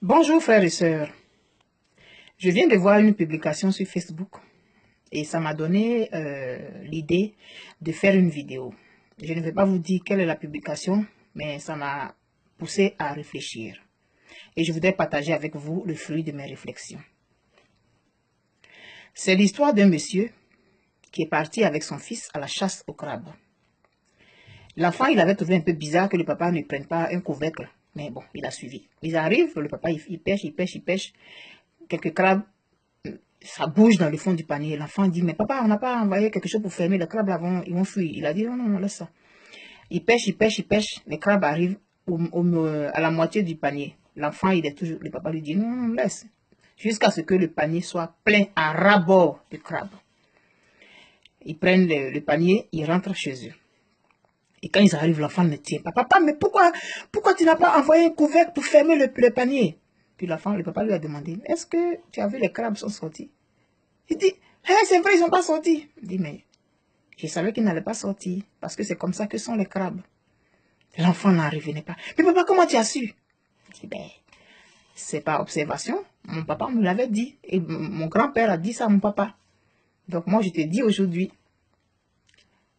Bonjour frères et sœurs, je viens de voir une publication sur Facebook et ça m'a donné l'idée de faire une vidéo. Je ne vais pas vous dire quelle est la publication, mais ça m'a poussé à réfléchir. Et je voudrais partager avec vous le fruit de mes réflexions. C'est l'histoire d'un monsieur qui est parti avec son fils à la chasse au crabe. L'enfant, il avait trouvé un peu bizarre que le papa ne prenne pas un couvercle. Mais bon, il a suivi. Ils arrivent, le papa, il pêche. Quelques crabes, ça bouge dans le fond du panier. L'enfant dit, mais papa, on n'a pas envoyé quelque chose pour fermer. Les crabes, là, ils vont fuir. Il a dit, non, non, laisse ça. Il pêche. Les crabes arrivent à la moitié du panier. L'enfant, le papa lui dit, non, non, laisse. Jusqu'à ce que le panier soit plein à ras-bord de crabes. Ils prennent le panier, ils rentrent chez eux. Et quand ils arrivent, l'enfant ne tient pas. Papa, mais pourquoi tu n'as pas envoyé un couvercle pour fermer le panier? Puis le papa lui a demandé, est-ce que tu as vu les crabes sont sortis? Il dit, hey, c'est vrai, ils ne sont pas sortis. Il dit, mais je savais qu'ils n'allaient pas sortir, parce que c'est comme ça que sont les crabes. L'enfant n'en revenait pas. Mais papa, comment tu as su? Il dit, ben, c'est par observation. Mon papa me l'avait dit. Et mon grand-père a dit ça à mon papa. Donc moi, je te dis aujourd'hui,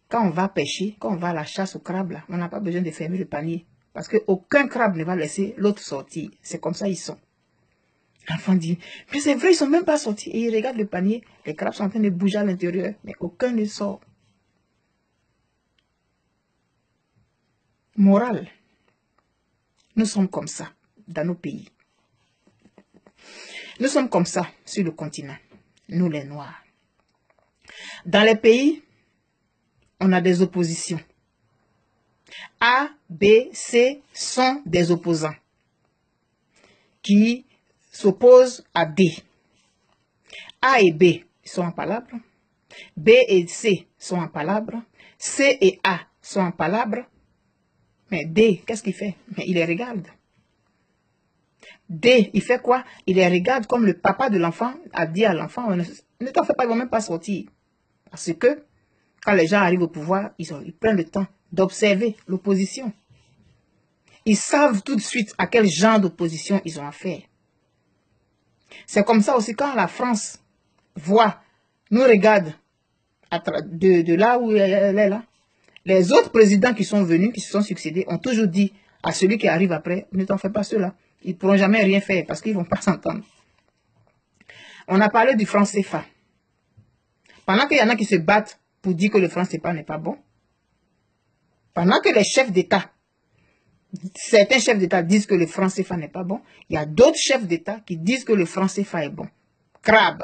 quand on va pêcher, quand on va à la chasse aux crabes, là, on n'a pas besoin de fermer le panier. Parce qu'aucun crabe ne va laisser l'autre sortir. C'est comme ça ils sont. L'enfant dit, mais c'est vrai, ils ne sont même pas sortis. Et il regarde le panier, les crabes sont en train de bouger à l'intérieur, mais aucun ne sort. Morale, nous sommes comme ça dans nos pays. Nous sommes comme ça sur le continent, nous les Noirs. Dans les pays, on a des oppositions. A, B, C sont des opposants qui s'opposent à D. A et B sont en palabre. B et C sont en palabre. C et A sont en palabre. Mais D, qu'est-ce qu'il fait? Mais il les regarde. D, il fait quoi? Il les regarde comme le papa de l'enfant a dit à l'enfant, ne t'en fais pas, ils ne vont même pas sortir. Parce que quand les gens arrivent au pouvoir, ils prennent le temps d'observer l'opposition. Ils savent tout de suite à quel genre d'opposition ils ont affaire. C'est comme ça aussi quand la France nous regarde de là où elle est là. Les autres présidents qui sont venus, qui se sont succédés, ont toujours dit à celui qui arrive après, ne t'en fais pas ceux-là. Ils ne pourront jamais rien faire parce qu'ils ne vont pas s'entendre. On a parlé du franc CFA. Pendant qu'il y en a qui se battent pour dire que le franc CFA n'est pas bon, pendant que les chefs d'État, certains chefs d'État disent que le franc CFA n'est pas bon, il y a d'autres chefs d'État qui disent que le franc CFA est bon. Crabe.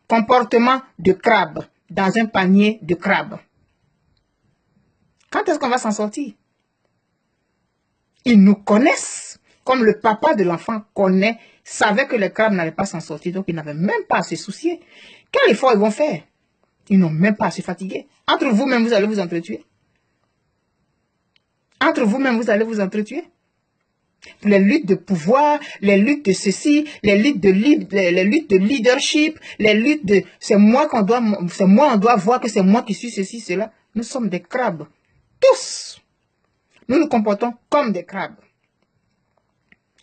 Comportement de crabe dans un panier de crabe. Quand est-ce qu'on va s'en sortir? Ils nous connaissent comme le papa de l'enfant savait que les crabes n'allaient pas s'en sortir, donc ils n'avaient même pas à se soucier. Quel effort ils vont faire? Ils n'ont même pas à se fatiguer. Entre vous-même, vous allez vous entretuer. Entre vous-même, vous allez vous entretuer. Les luttes de pouvoir, les luttes de ceci, les luttes de leadership, les luttes de c'est moi, on doit voir que c'est moi qui suis ceci, cela. Nous sommes des crabes. Tous. Nous nous comportons comme des crabes.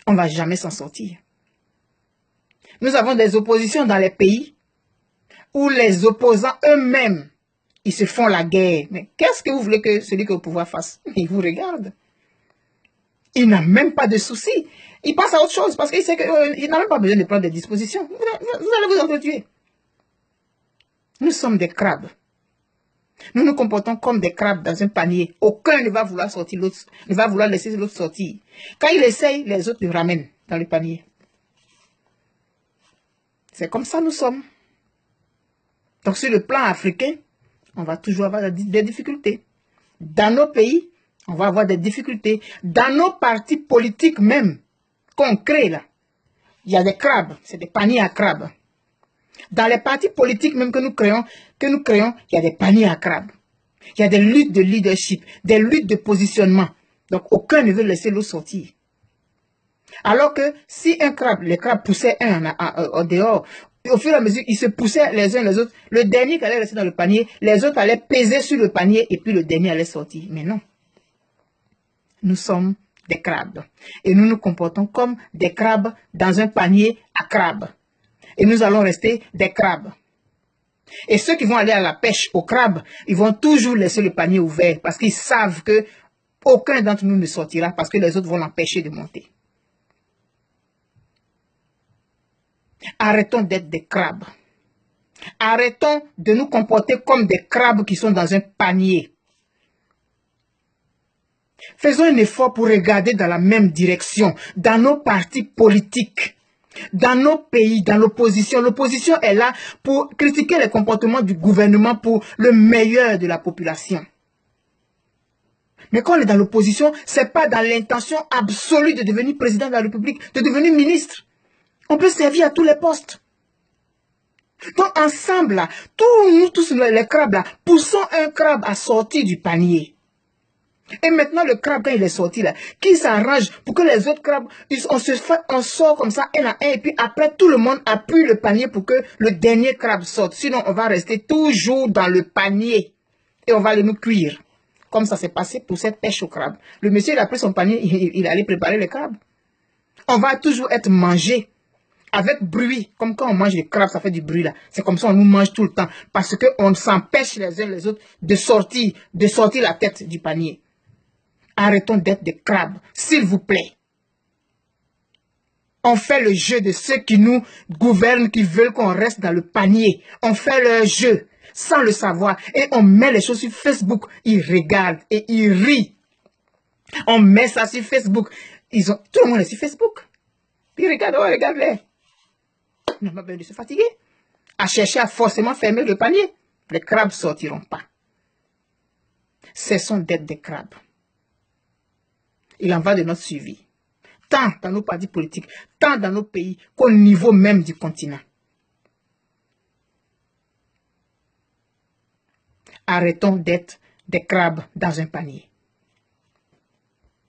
On ne va jamais s'en sortir. Nous avons des oppositions dans les pays où les opposants eux-mêmes, ils se font la guerre. Mais qu'est-ce que vous voulez que celui qui est au pouvoir fasse? Il vous regarde. Il n'a même pas de souci. Il passe à autre chose parce qu'il sait qu'il n'a même pas besoin de prendre des dispositions. Vous allez vous entretuer. Nous sommes des crabes. Nous nous comportons comme des crabes dans un panier. Aucun ne va vouloir sortir l'autre, ne va vouloir laisser l'autre sortir. Quand il essaye, les autres le ramènent dans le panier. C'est comme ça nous sommes. Donc sur le plan africain, on va toujours avoir des difficultés. Dans nos pays, on va avoir des difficultés. Dans nos partis politiques même, qu'on crée là, il y a des crabes, c'est des paniers à crabes. Dans les partis politiques même que nous créons, il y a des paniers à crabes. Il y a des luttes de leadership, des luttes de positionnement. Donc aucun ne veut laisser l'autre sortir. Alors que si les crabes poussaient un en dehors, au fur et à mesure, ils se poussaient les uns les autres, le dernier qui allait rester dans le panier, les autres allaient peser sur le panier et puis le dernier allait sortir. Mais non. Nous sommes des crabes. Et nous nous comportons comme des crabes dans un panier à crabes. Et nous allons rester des crabes. Et ceux qui vont aller à la pêche au crabe, ils vont toujours laisser le panier ouvert parce qu'ils savent que aucun d'entre nous ne sortira parce que les autres vont l'empêcher de monter. Arrêtons d'être des crabes. Arrêtons de nous comporter comme des crabes qui sont dans un panier. Faisons un effort pour regarder dans la même direction, dans nos partis politiques, dans nos pays, dans l'opposition. L'opposition est là pour critiquer les comportements du gouvernement pour le meilleur de la population. Mais quand on est dans l'opposition, ce n'est pas dans l'intention absolue de devenir président de la République, de devenir ministre. On peut servir à tous les postes. Donc ensemble, là, nous tous les crabes, là, poussons un crabe à sortir du panier. Et maintenant, le crabe, quand il est sorti, là, qui s'arrange pour que les autres crabes, on sort comme ça, un à un, et puis après, tout le monde appuie le panier pour que le dernier crabe sorte. Sinon, on va rester toujours dans le panier et on va aller nous cuire. Comme ça s'est passé pour cette pêche au crabe. Le monsieur, il a pris son panier, il allait préparer le crabe. On va toujours être mangé avec bruit. Comme quand on mange le crabe, ça fait du bruit là. C'est comme ça, on nous mange tout le temps. Parce qu'on s'empêche les uns les autres de sortir la tête du panier. Arrêtons d'être des crabes, s'il vous plaît. On fait le jeu de ceux qui nous gouvernent, qui veulent qu'on reste dans le panier. On fait leur jeu sans le savoir. Et on met les choses sur Facebook. Ils regardent et ils rient. On met ça sur Facebook. Tout le monde est sur Facebook. Puis regarde, oh, regarde-les. On n'a pas besoin de se fatiguer. À chercher à forcément fermer le panier. Les crabes ne sortiront pas. Cessons d'être des crabes. Il en va de notre suivi. Tant dans nos partis politiques, tant dans nos pays, qu'au niveau même du continent. Arrêtons d'être des crabes dans un panier.